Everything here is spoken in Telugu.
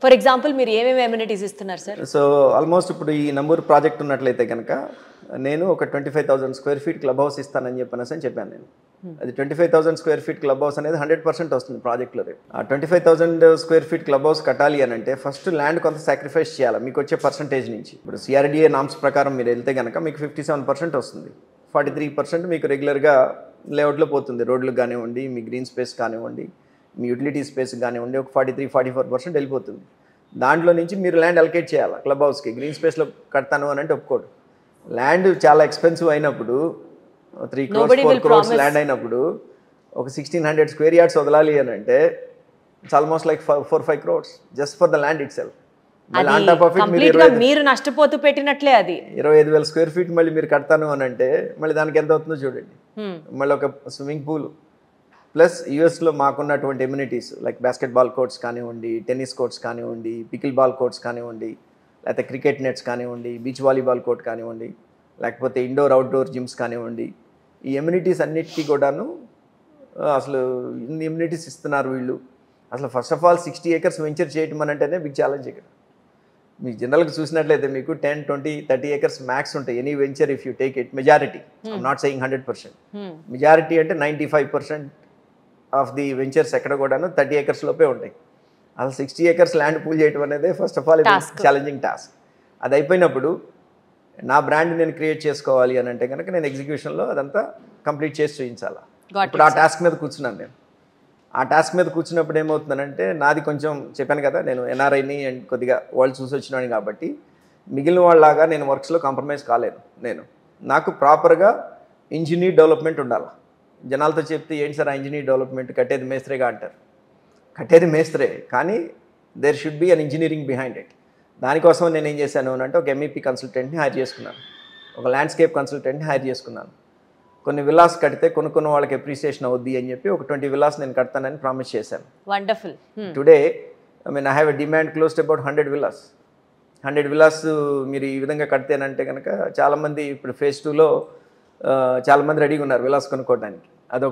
ఫర్ ఎగ్జాంపుల్ మీరు ఏమేమి ఎమ్యూనిటీస్ ఇస్తున్నారు సార్? సో ఆల్మోస్ట్ ఇప్పుడు ఈ నంబూరు ప్రాజెక్ట్ ఉన్నట్లయితే కనుక నేను ఒక 25,000 స్క్వేర్ ఫీట్ క్లబ్ హౌస్ ఇస్తానని చెప్పాను నేను. అది 25,000 స్క్వేర్ ఫీట్ క్లబ్ హౌస్ అనేది 100% వస్తుంది ప్రాజెక్ట్లో రేపు. ఆ 25,000 స్క్వేర్ ఫీట్ క్లబ్ హౌస్ కట్టాలి అని అంటే ఫస్ట్ ల్యాండ్ కొంత సాక్రిఫైస్ చేయాలి మీకు వచ్చే పర్సంటేజ్ నుంచి. ఇప్పుడు సిఆర్డిఏ నామ్స్ ప్రకారం మీరు వెళ్తే కనుక మీకు 57% వస్తుంది. 43% మీకు రెగ్యులర్గా లేఅవుట్లో పోతుంది. రోడ్లకు కానివ్వండి, మీ గ్రీన్ స్పేస్ కానివ్వండి, మీ యూటిలిటీ స్పేస్ కానివ్వండి, ఒక 43-44% వెళ్ళిపోతుంది. దాంట్లో నుంచి మీరు ల్యాండ్ అలొకేట్ చేయాలి క్లబ్ హౌస్కి. గ్రీన్ స్పేస్లో కడతాను అని అంటే ఒప్పుకోడు. ల్యాండ్ చాలా ఎక్స్పెన్సివ్ అయినప్పుడు 3 crores 4 crores ల్యాండ్ అయినప్పుడు ఒక 1,600 స్క్వేర్ యార్డ్స్ వదలాలి అని అంటే it's almost like 4-5 crores just for the land it self. మీరు నష్టపోతూ పెట్టినట్లే. అది 25,000 స్క్వేర్ ఫీట్ మళ్ళీ మీరు కడతాను అని అంటే మళ్ళీ దానికి ఎంత అవుతుందో చూడండి. మళ్ళీ ఒక స్విమ్మింగ్ పూల్ ప్లస్ యూఎస్లో మాకున్నటువంటి ఎమ్యూనిటీస్ లైక్ బాస్కెట్బాల్ కోర్ట్స్ కానివ్వండి, టెన్నిస్ కోర్ట్స్ కానివ్వండి, పికిల్ బాల్ కోర్ట్స్ కానివ్వండి, లేకపోతే క్రికెట్ నెట్స్ కానివ్వండి, బీచ్ వాలీబాల్ కోర్ట్ కానివ్వండి, లేకపోతే ఇండోర్ అవుట్డోర్ జిమ్స్ కానివ్వండి, ఈ ఎమ్యూనిటీస్ అన్నిటికీ కూడాను అసలు ఇన్ని ఎమ్యూనిటీస్ ఇస్తున్నారు వీళ్ళు. అసలు first of all 60 acres venture చేయటం అని అంటేనే బిగ్ ఛాలెంజ్ ఇక్కడ. మీకు జనరల్గా చూసినట్లయితే మీకు 10, 20, 30 acres మ్యాక్స్ ఉంటాయి any venture if you take it. Majority, I'm not saying 100%, majority అంటే 95% ఆఫ్ ది వెంచర్స్ ఎక్కడ కూడాను 30 acres లోపే ఉంటాయి. అసలు 60 acres ల్యాండ్ పూల్ చేయడం అనేది first of all challenging task. అది అయిపోయినప్పుడు నా బ్రాండ్ నేను క్రియేట్ చేసుకోవాలి అని అంటే కనుక నేను ఎగ్జిక్యూషన్లో అదంతా కంప్లీట్ చేసి చూపించాలి. ఇప్పుడు ఆ టాస్క్ మీద కూర్చున్నాను నేను. ఆ టాస్క్ మీద కూర్చున్నప్పుడు ఏమవుతుందనంటే నాది కొంచెం చెప్పాను కదా, నేను ఎన్ఆర్ఐని అండ్ కొద్దిగా వరల్డ్ చూసి వచ్చినాను కాబట్టి మిగిలిన వాళ్ళలాగా నేను వర్క్స్లో కాంప్రమైజ్ కాలేను. నాకు ప్రాపర్గా ఇంజనీర్ డెవలప్మెంట్ ఉండాలి. జనాలతో చెప్తే ఏంటి సార్ ఆ ఇంజనీర్ డెవలప్మెంట్, కట్టేది మేస్త్రేగా అంటారు. కట్టేది మేస్త్రే, కానీ there should be an engineering behind it. దానికోసం నేను ఏం చేశాను అని అంటే ఒక ఎంఈపీ కన్సల్టెంట్ని హైర్ చేసుకున్నాను, ఒక ల్యాండ్స్కేప్ కన్సల్టెంట్ని హైర్ చేసుకున్నాను. కొన్ని విల్లాస్ కడితే కొన్ని వాళ్ళకి అప్రిసియేషన్ అవుద్ది అని చెప్పి ఒక 20 విల్లాస్ నేను కడతానని ప్రామిస్ చేశాను. Wonderful. Today I have a demand close to about 100 villas. 100 villas మీరు ఈ విధంగా కడితేనంటే కనుక చాలామంది ఇప్పుడు phase 2లో చాలామంది రెడీగా ఉన్నారు విల్లాస్ కొనుక్కోవడానికి. అదొక